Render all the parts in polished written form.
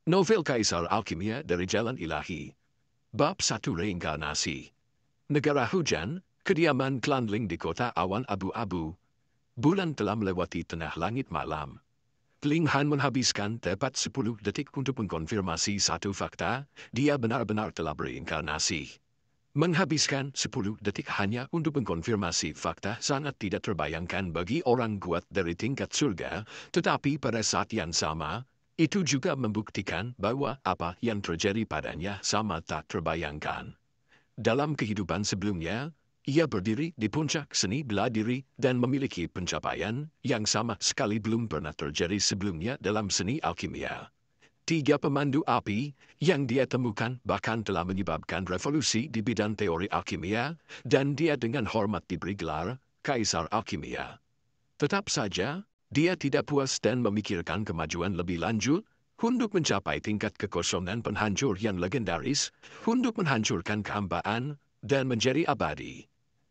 Novel Kaisar Alkimia dari Jalan Ilahi. Bab 1 Reinkarnasi. Negara hujan, kediaman Klandling di kota awan abu-abu. Bulan telah melewati tengah langit malam. Ling Han menghabiskan tepat 10 detik untuk mengkonfirmasi satu fakta, dia benar-benar telah bereinkarnasi. Menghabiskan 10 detik hanya untuk mengkonfirmasi fakta sangat tidak terbayangkan bagi orang kuat dari tingkat surga, tetapi pada saat yang sama, itu juga membuktikan bahwa apa yang terjadi padanya sama tak terbayangkan. Dalam kehidupan sebelumnya, ia berdiri di puncak seni bela diri dan memiliki pencapaian yang sama sekali belum pernah terjadi sebelumnya dalam seni alkimia. 3 pemandu api yang dia temukan bahkan telah menyebabkan revolusi di bidang teori alkimia, dan dia dengan hormat diberi gelar Kaisar Alkimia. Tetap saja, dia tidak puas dan memikirkan kemajuan lebih lanjut untuk mencapai tingkat kekosongan penghancur yang legendaris, untuk menghancurkan kehambaan dan menjadi abadi.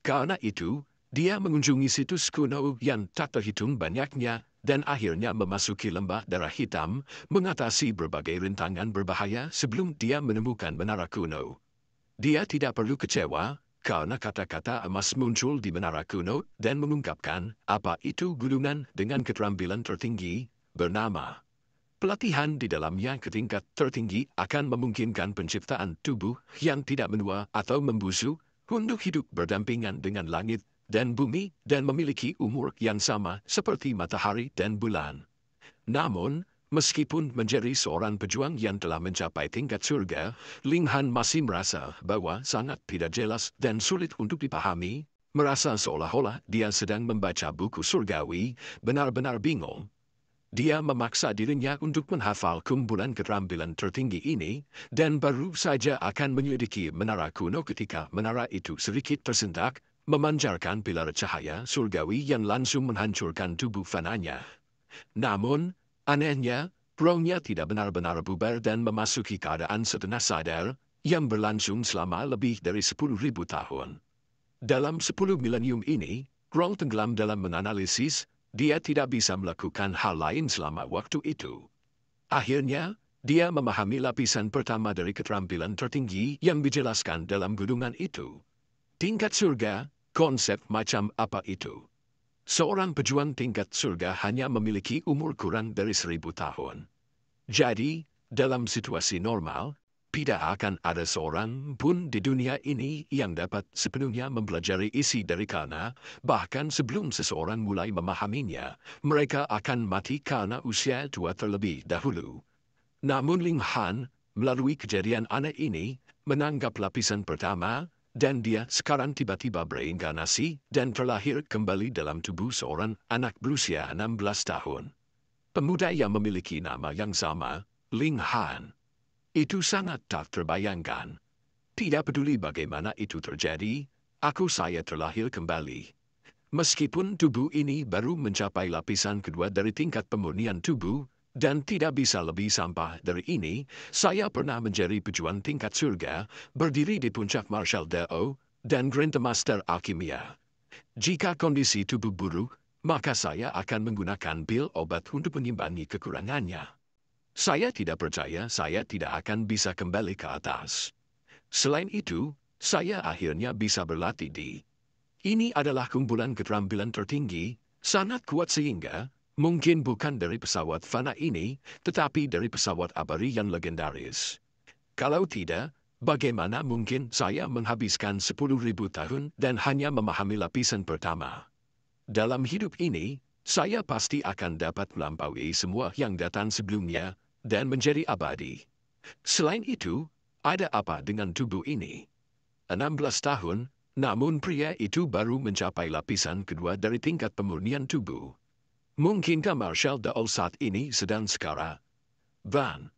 Karena itu, dia mengunjungi situs kuno yang tak terhitung banyaknya dan akhirnya memasuki lembah darah hitam, mengatasi berbagai rintangan berbahaya sebelum dia menemukan menara kuno. Dia tidak perlu kecewa, karena kata-kata emas muncul di menara kuno dan mengungkapkan apa itu gulungan dengan keterampilan tertinggi, bernama. Pelatihan di dalamnya ke tingkat tertinggi akan memungkinkan penciptaan tubuh yang tidak menua atau membusuk, untuk hidup berdampingan dengan langit dan bumi dan memiliki umur yang sama seperti matahari dan bulan. Namun, meskipun menjadi seorang pejuang yang telah mencapai tingkat surga, Ling Han masih merasa bahwa sangat tidak jelas dan sulit untuk dipahami, merasa seolah-olah dia sedang membaca buku surgawi, benar-benar bingung. Dia memaksa dirinya untuk menghafal kumpulan keterampilan tertinggi ini, dan baru saja akan menyelidiki menara kuno ketika menara itu sedikit tersentak, memancarkan pilar cahaya surgawi yang langsung menghancurkan tubuh fananya. Namun, anehnya, rohnya tidak benar-benar bubar dan memasuki keadaan setengah sadar, yang berlangsung selama lebih dari 10.000 tahun. Dalam 10 milenium ini, roh tenggelam dalam menganalisis, dia tidak bisa melakukan hal lain selama waktu itu. Akhirnya, dia memahami lapisan pertama dari keterampilan tertinggi yang dijelaskan dalam gulungan itu. Tingkat surga, konsep macam apa itu? Seorang pejuang tingkat surga hanya memiliki umur kurang dari 1000 tahun. Jadi, dalam situasi normal, tidak akan ada seorang pun di dunia ini yang dapat sepenuhnya mempelajari isi dari kana, bahkan sebelum seseorang mulai memahaminya, mereka akan mati karena usia tua terlebih dahulu. Namun Ling Han, melalui kejadian aneh ini, menanggap lapisan pertama, dan dia sekarang tiba-tiba bereinkarnasi dan terlahir kembali dalam tubuh seorang anak berusia 16 tahun. Pemuda yang memiliki nama yang sama, Ling Han. Itu sangat tak terbayangkan. Tidak peduli bagaimana itu terjadi, saya terlahir kembali. Meskipun tubuh ini baru mencapai lapisan kedua dari tingkat pemurnian tubuh, dan tidak bisa lebih sampah dari ini, saya pernah menjadi pejuang tingkat surga, berdiri di puncak Marshal Dao, dan Grandmaster Alkimia. Jika kondisi tubuh buruk, maka saya akan menggunakan pil obat untuk mengimbangi kekurangannya. Saya tidak percaya saya tidak akan bisa kembali ke atas. Selain itu, saya akhirnya bisa berlatih di. Ini adalah kumpulan keterampilan tertinggi, sangat kuat sehingga, mungkin bukan dari pesawat fana ini, tetapi dari pesawat abadi yang legendaris. Kalau tidak, bagaimana mungkin saya menghabiskan 10.000 tahun dan hanya memahami lapisan pertama? Dalam hidup ini, saya pasti akan dapat melampaui semua yang datang sebelumnya, dan menjadi abadi. Selain itu, ada apa dengan tubuh ini? 16 tahun, namun pria itu baru mencapai lapisan kedua dari tingkat pemurnian tubuh. Mungkinkah Marshal Dao saat ini sedang sekara? Van.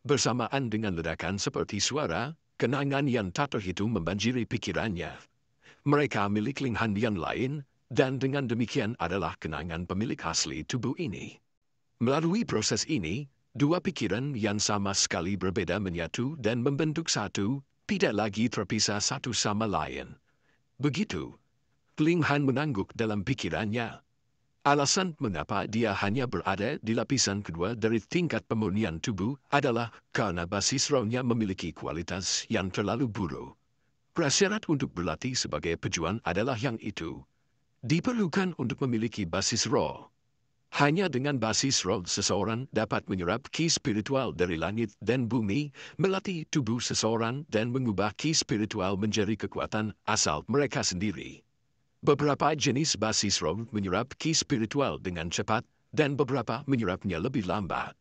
Bersamaan dengan ledakan seperti suara, kenangan yang tak terhitung membanjiri pikirannya. Mereka milik Ling Han yang lain, dan dengan demikian adalah kenangan pemilik asli tubuh ini. Melalui proses ini, dua pikiran yang sama sekali berbeda menyatu dan membentuk satu, tidak lagi terpisah satu sama lain. Begitu, Ling Han mengangguk dalam pikirannya. Alasan mengapa dia hanya berada di lapisan kedua dari tingkat pemurnian tubuh adalah karena basis rohnya memiliki kualitas yang terlalu buruk. Prasyarat untuk berlatih sebagai pejuang adalah yang itu. Diperlukan untuk memiliki basis roh. Hanya dengan basis roh seseorang dapat menyerap ki spiritual dari langit dan bumi, melatih tubuh seseorang dan mengubah ki spiritual menjadi kekuatan asal mereka sendiri. Beberapa jenis basis roh menyerap ki spiritual dengan cepat dan beberapa menyerapnya lebih lambat.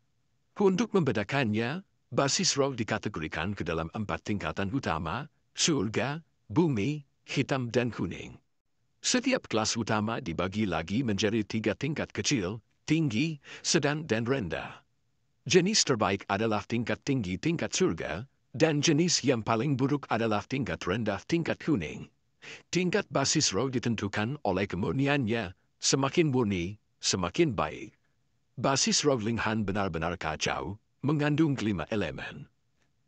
Untuk membedakannya, basis roh dikategorikan ke dalam 4 tingkatan utama, surga, bumi, hitam dan kuning. Setiap kelas utama dibagi lagi menjadi 3 tingkat kecil, tinggi, sedang dan rendah. Jenis terbaik adalah tingkat tinggi tingkat surga, dan jenis yang paling buruk adalah tingkat rendah tingkat kuning. Tingkat basis roh ditentukan oleh kemurniannya, semakin murni, semakin baik. Basis roh Linghan benar-benar kacau, mengandung 5 elemen.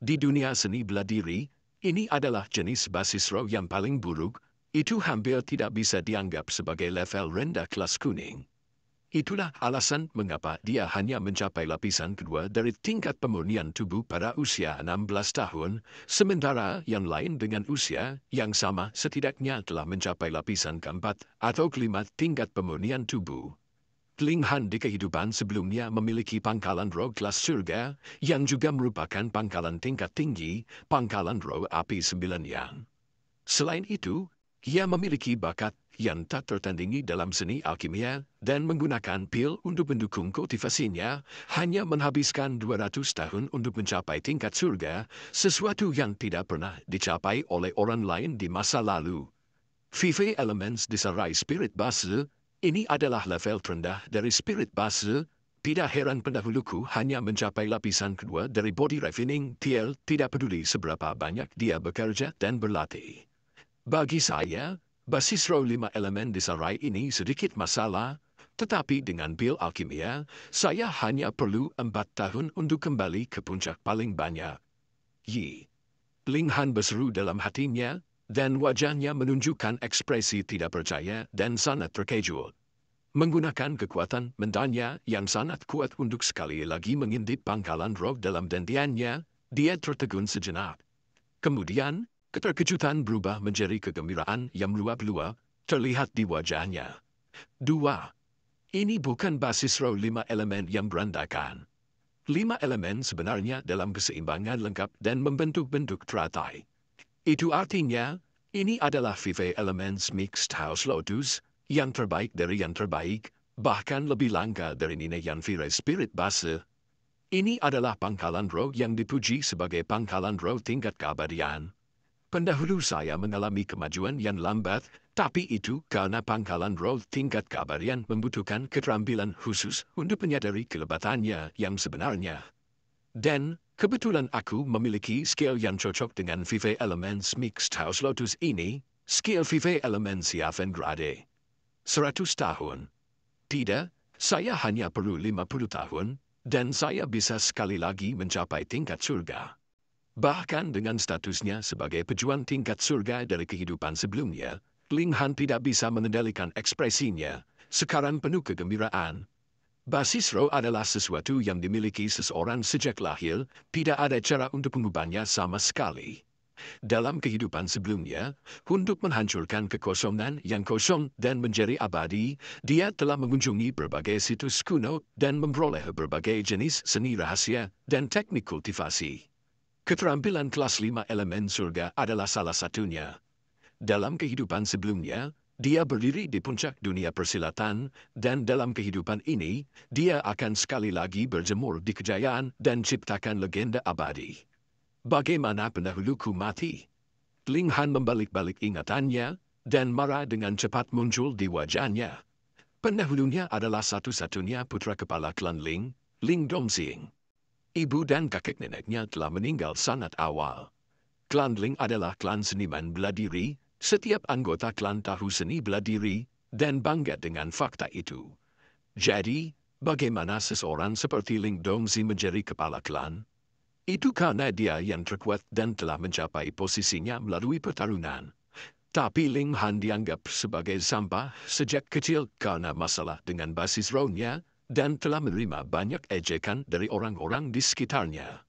Di dunia seni bela diri, ini adalah jenis basis roh yang paling buruk, itu hampir tidak bisa dianggap sebagai level rendah kelas kuning. Itulah alasan mengapa dia hanya mencapai lapisan kedua dari tingkat pemurnian tubuh pada usia 16 tahun, sementara yang lain dengan usia yang sama setidaknya telah mencapai lapisan keempat atau kelima tingkat pemurnian tubuh. Linghan di kehidupan sebelumnya memiliki pangkalan roh kelas surga, yang juga merupakan pangkalan tingkat tinggi, pangkalan roh api 9 yang. Selain itu, ia memiliki bakat yang tak tertandingi dalam seni alkimia dan menggunakan pil untuk mendukung kultivasinya, hanya menghabiskan 200 tahun untuk mencapai tingkat surga, sesuatu yang tidak pernah dicapai oleh orang lain di masa lalu. Vive Elements diserai spirit base, ini adalah level terendah dari spirit base. Tidak heran pendahuluku hanya mencapai lapisan kedua dari body refining PL, tidak peduli seberapa banyak dia bekerja dan berlatih. Bagi saya, basis roh 5 elemen diserai ini sedikit masalah, tetapi dengan pil alkimia, saya hanya perlu 4 tahun untuk kembali ke puncak paling banyak. Yi. Linghan berseru dalam hatinya, dan wajahnya menunjukkan ekspresi tidak percaya dan sangat terkejut. Menggunakan kekuatan mendanya yang sangat kuat untuk sekali lagi mengintip pangkalan roh dalam dentiannya, dia tertegun sejenak. Kemudian, keterkejutan berubah menjadi kegembiraan yang meluap-luap, terlihat di wajahnya. 2. Ini bukan basis roh 5 elemen yang berandakan. 5 elemen sebenarnya dalam keseimbangan lengkap dan membentuk-bentuk teratai. Itu artinya, ini adalah Vive Elements Mixed House Lotus, yang terbaik dari yang terbaik, bahkan lebih langka dari Nina yang Vire Spirit Base. Ini adalah pangkalan roh yang dipuji sebagai pangkalan roh tingkat keabadian. Pendahulu saya mengalami kemajuan yang lambat, tapi itu karena pangkalan roh tingkat keabadian membutuhkan keterampilan khusus untuk menyadari kelebatannya yang sebenarnya. Dan, kebetulan aku memiliki skill yang cocok dengan Vive Elements Mixed House Lotus ini, skill Vive Elements Yaven Grade. 100 tahun. Tidak, saya hanya perlu 50 tahun, dan saya bisa sekali lagi mencapai tingkat surga. Bahkan dengan statusnya sebagai pejuang tingkat surga dari kehidupan sebelumnya, Linghan tidak bisa mengendalikan ekspresinya, sekarang penuh kegembiraan. Basis roh adalah sesuatu yang dimiliki seseorang sejak lahir, tidak ada cara untuk mengubahnya sama sekali. Dalam kehidupan sebelumnya, untuk menghancurkan kekosongan yang kosong dan menjadi abadi, dia telah mengunjungi berbagai situs kuno dan memperoleh berbagai jenis seni rahasia dan teknik kultivasi. Keterampilan kelas 5 elemen surga adalah salah satunya. Dalam kehidupan sebelumnya, dia berdiri di puncak dunia persilatan, dan dalam kehidupan ini, dia akan sekali lagi berjemur di kejayaan dan ciptakan legenda abadi. Bagaimana pendahuluku mati? Linghan membalik-balik ingatannya, dan marah dengan cepat muncul di wajahnya. Pendahulunya adalah satu-satunya putra kepala klan Ling, Ling Dongxing. Ibu dan kakek neneknya telah meninggal sangat awal. Klan Ling adalah klan seniman bela diri, setiap anggota klan tahu seni bela diri, dan bangga dengan fakta itu. Jadi, bagaimana seseorang seperti Ling Dongxing menjadi kepala klan? Itu karena dia yang terkuat dan telah mencapai posisinya melalui pertarungan. Tapi Ling Han dianggap sebagai sampah sejak kecil karena masalah dengan basis rohnya dan telah menerima banyak ejekan dari orang-orang di sekitarnya.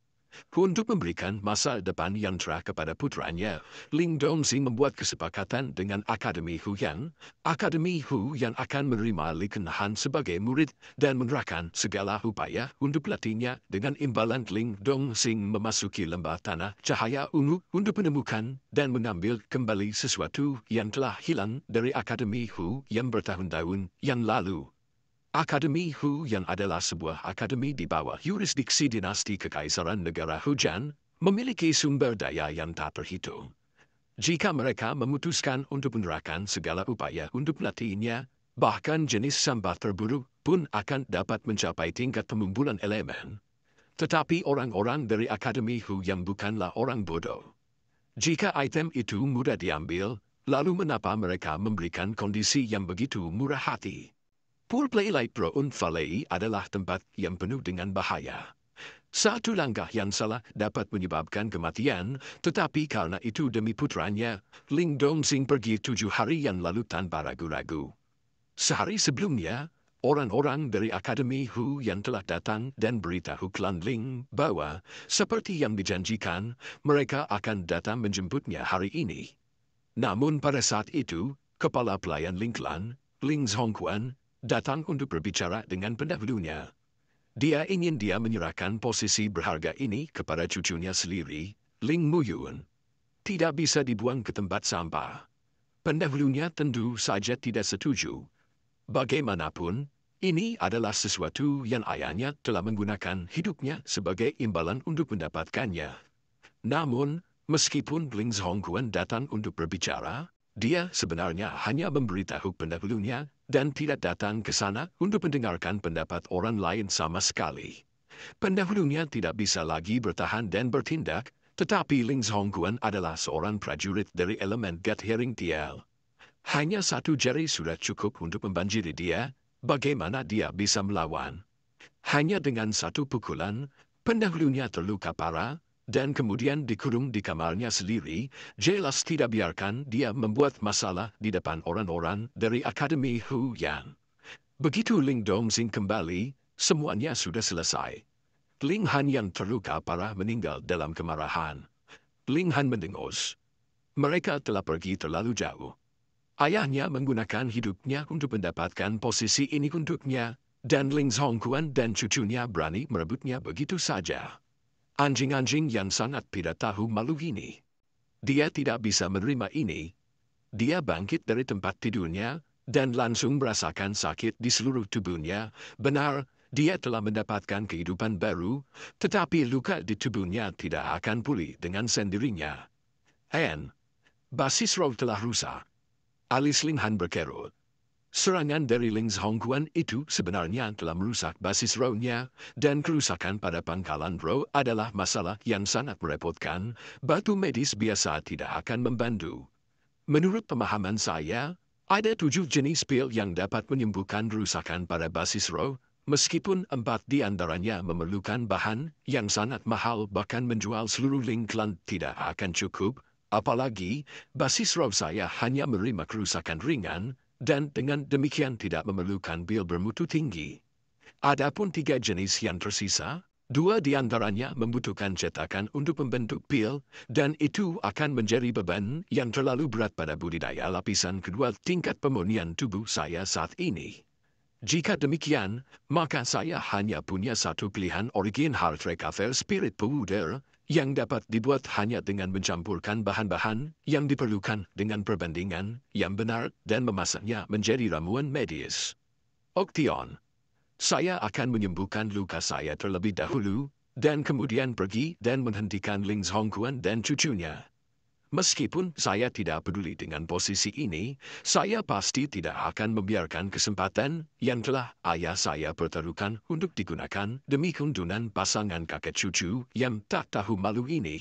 Untuk memberikan masa depan yang cerah kepada putranya, Ling Dongxing membuat kesepakatan dengan Akademi Huyan. Akademi Hu yang akan menerima Li Kenhan sebagai murid dan menerahkan segala upaya untuk pelatihnya dengan imbalan Ling Dongxing memasuki lembah tanah cahaya ungu untuk menemukan dan mengambil kembali sesuatu yang telah hilang dari Akademi Hu yang bertahun-tahun yang lalu. Akademi Hu yang adalah sebuah akademi di bawah yurisdiksi dinasti Kekaisaran Negara Hujan, memiliki sumber daya yang tak terhitung. Jika mereka memutuskan untuk menerapkan segala upaya untuk melatihnya, bahkan jenis sampah terburuk pun akan dapat mencapai tingkat pengumpulan elemen. Tetapi orang-orang dari Akademi Hu yang bukanlah orang bodoh. Jika item itu mudah diambil, lalu mengapa mereka memberikan kondisi yang begitu murah hati? Pool Playlight Pro Valley adalah tempat yang penuh dengan bahaya. Satu langkah yang salah dapat menyebabkan kematian, tetapi karena itu demi putranya, Ling Dongxing pergi 7 hari yang lalu tanpa ragu-ragu. Sehari sebelumnya, orang-orang dari Akademi Hu yang telah datang dan beritahu klan Ling bahwa, seperti yang dijanjikan, mereka akan datang menjemputnya hari ini. Namun pada saat itu, kepala pelayan Ling Clan, Ling Zhongquan, datang untuk berbicara dengan pendahulunya. Dia ingin dia menyerahkan posisi berharga ini kepada cucunya sendiri, Ling Muyun. Tidak bisa dibuang ke tempat sampah. Pendahulunya tentu saja tidak setuju. Bagaimanapun, ini adalah sesuatu yang ayahnya telah menggunakan hidupnya sebagai imbalan untuk mendapatkannya. Namun, meskipun Ling Zhongquan datang untuk berbicara, dia sebenarnya hanya memberitahu pendahulunya dan tidak datang ke sana untuk mendengarkan pendapat orang lain sama sekali. Pendahulunya tidak bisa lagi bertahan dan bertindak, tetapi Ling Zhongquan adalah seorang prajurit dari elemen Gut Hearing TL. Hanya satu jari sudah cukup untuk membanjiri dia, bagaimana dia bisa melawan? Hanya dengan satu pukulan, pendahulunya terluka parah, dan kemudian dikurung di kamarnya sendiri, jelas tidak biarkan dia membuat masalah di depan orang-orang dari Akademi Hu Yan. Begitu Ling Dongxing kembali, semuanya sudah selesai. Ling Han yang terluka parah meninggal dalam kemarahan. Ling Han mendengus. Mereka telah pergi terlalu jauh. Ayahnya menggunakan hidupnya untuk mendapatkan posisi ini untuknya, dan Ling Zhongquan dan cucunya berani merebutnya begitu saja. Anjing-anjing yang sangat tidak tahu malu ini. Dia tidak bisa menerima ini. Dia bangkit dari tempat tidurnya dan langsung merasakan sakit di seluruh tubuhnya. Benar, dia telah mendapatkan kehidupan baru, tetapi luka di tubuhnya tidak akan pulih dengan sendirinya. Basis roh telah rusak. Alis Ling Han berkerut. Serangan dari Ling Zhongquan itu sebenarnya telah merusak basis rohnya, dan kerusakan pada pangkalan roh adalah masalah yang sangat merepotkan. Batu medis biasa tidak akan membantu. Menurut pemahaman saya, ada 7 jenis pil yang dapat menyembuhkan kerusakan pada basis roh, meskipun 4 di antaranya memerlukan bahan yang sangat mahal, bahkan menjual seluruh Ling Clan tidak akan cukup, apalagi basis roh saya hanya menerima kerusakan ringan, dan dengan demikian tidak memerlukan pil bermutu tinggi. Adapun 3 jenis yang tersisa, 2 di antaranya membutuhkan cetakan untuk membentuk pil, dan itu akan menjadi beban yang terlalu berat pada budidaya lapisan kedua tingkat pemurnian tubuh saya saat ini. Jika demikian, maka saya hanya punya satu pilihan origin heart recover spirit powder, yang dapat dibuat hanya dengan mencampurkan bahan-bahan yang diperlukan dengan perbandingan yang benar dan memasaknya menjadi ramuan medis. Oktion. Saya akan menyembuhkan luka saya terlebih dahulu, dan kemudian pergi dan menghentikan Ling Zhongquan dan cucunya. Meskipun saya tidak peduli dengan posisi ini, saya pasti tidak akan membiarkan kesempatan yang telah ayah saya pertaruhkan untuk digunakan demi keuntungan pasangan kakek cucu yang tak tahu malu ini.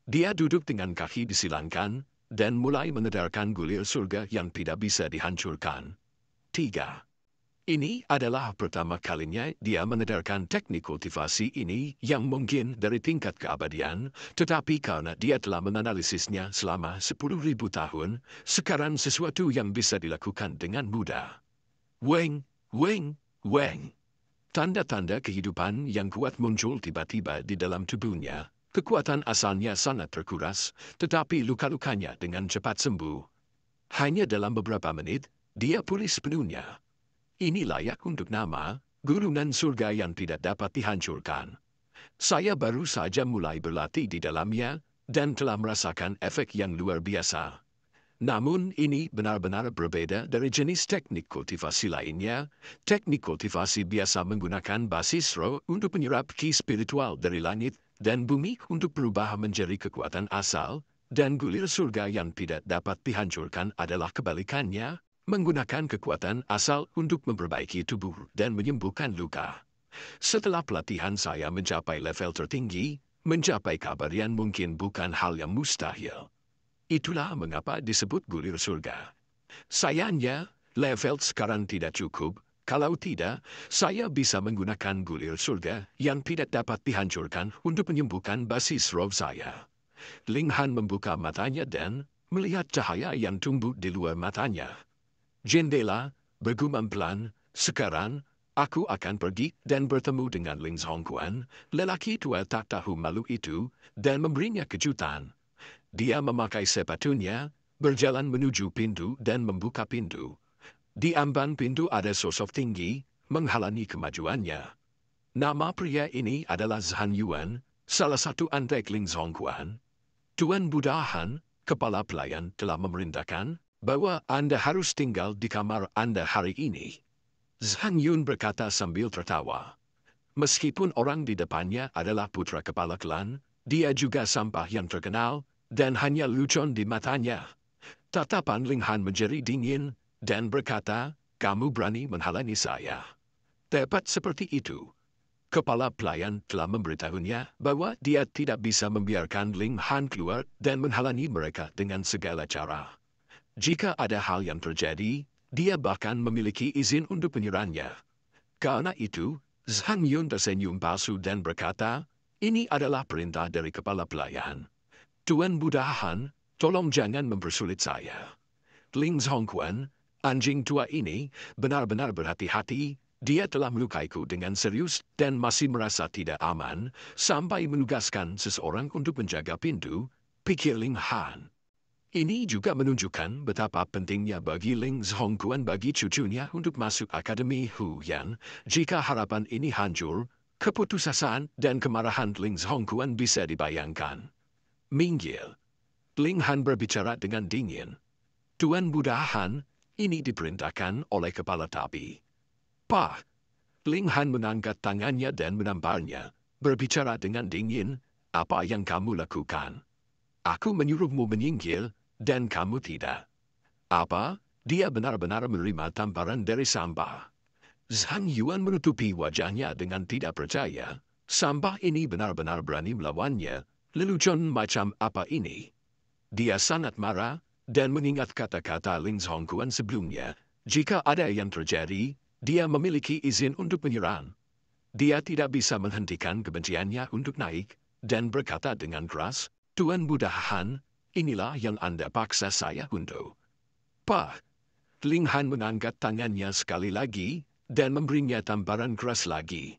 Dia duduk dengan kaki disilangkan dan mulai menedarkan gulir surga yang tidak bisa dihancurkan. 3. Ini adalah pertama kalinya dia menedarkan teknik kultivasi ini yang mungkin dari tingkat keabadian, tetapi karena dia telah menganalisisnya selama 10.000 tahun, sekarang sesuatu yang bisa dilakukan dengan mudah. Weng, weng, weng. Tanda-tanda kehidupan yang kuat muncul tiba-tiba di dalam tubuhnya. Kekuatan asalnya sangat terkuras, tetapi luka-lukanya dengan cepat sembuh. Hanya dalam beberapa menit, dia pulih sepenuhnya. Ini layak untuk nama, gulungan surga yang tidak dapat dihancurkan. Saya baru saja mulai berlatih di dalamnya, dan telah merasakan efek yang luar biasa. Namun ini benar-benar berbeda dari jenis teknik kultivasi lainnya. Teknik kultivasi biasa menggunakan basis roh untuk menyerap ki spiritual dari langit dan bumi untuk berubah menjadi kekuatan asal, dan gulir surga yang tidak dapat dihancurkan adalah kebalikannya, menggunakan kekuatan asal untuk memperbaiki tubuh dan menyembuhkan luka. Setelah pelatihan saya mencapai level tertinggi, mencapai keabadian mungkin bukan hal yang mustahil. Itulah mengapa disebut gulir surga. Sayangnya, level sekarang tidak cukup. Kalau tidak, saya bisa menggunakan gulir surga yang tidak dapat dihancurkan untuk menyembuhkan basis roh saya. Ling Han membuka matanya dan melihat cahaya yang tumbuh di luar matanya. Jendela, bergumam pelan, sekarang, aku akan pergi dan bertemu dengan Ling Zhongguan, lelaki tua tak tahu malu itu, dan memberinya kejutan. Dia memakai sepatunya, berjalan menuju pintu dan membuka pintu. Di amban pintu ada sosok tinggi, menghalangi kemajuannya. Nama pria ini adalah Zhan Yuan, salah satu antek Ling Zhongguan. Tuan Buddha Han, kepala pelayan telah memerintahkan bahwa Anda harus tinggal di kamar Anda hari ini. Zhang Yun berkata sambil tertawa. Meskipun orang di depannya adalah putra kepala klan, dia juga sampah yang terkenal, dan hanya lucon di matanya. Tatapan Ling Han menjadi dingin, dan berkata, kamu berani menghalangi saya. Tepat seperti itu. Kepala pelayan telah memberitahunya bahwa dia tidak bisa membiarkan Ling Han keluar dan menghalangi mereka dengan segala cara. Jika ada hal yang terjadi, dia bahkan memiliki izin untuk menyerangnya. Karena itu, Zhang Yun tersenyum palsu dan berkata, ini adalah perintah dari kepala pelayan. Tuan Buddha Han, tolong jangan mempersulit saya. Ling Zhongguan, anjing tua ini, benar-benar berhati-hati. Dia telah melukaiku dengan serius dan masih merasa tidak aman, sampai menugaskan seseorang untuk menjaga pintu, pikir Ling Han. Ini juga menunjukkan betapa pentingnya bagi Ling Zhongguan bagi cucunya untuk masuk Akademi Huyan. Jika harapan ini hancur, keputusasaan dan kemarahan Ling Zhongguan bisa dibayangkan. Minggir. Ling Han berbicara dengan dingin. Tuan Buddha Han, ini diperintahkan oleh kepala Tabi. Pak. Ling Han mengangkat tangannya dan menamparnya, berbicara dengan dingin, apa yang kamu lakukan? Aku menyuruhmu menyingkir, dan kamu tidak. Apa? Dia benar-benar menerima tamparan dari sampah. Zhang Yuan menutupi wajahnya dengan tidak percaya. Sampah ini benar-benar berani melawannya. Lelucon macam apa ini? Dia sangat marah, dan mengingat kata-kata Ling Zhongguan sebelumnya. Jika ada yang terjadi, dia memiliki izin untuk menyerang. Dia tidak bisa menghentikan kebenciannya untuk naik, dan berkata dengan keras, Tuan Buddha Han, inilah yang Anda paksa saya untuk. Pak. Ling Han mengangkat tangannya sekali lagi, dan memberinya tamparan keras lagi.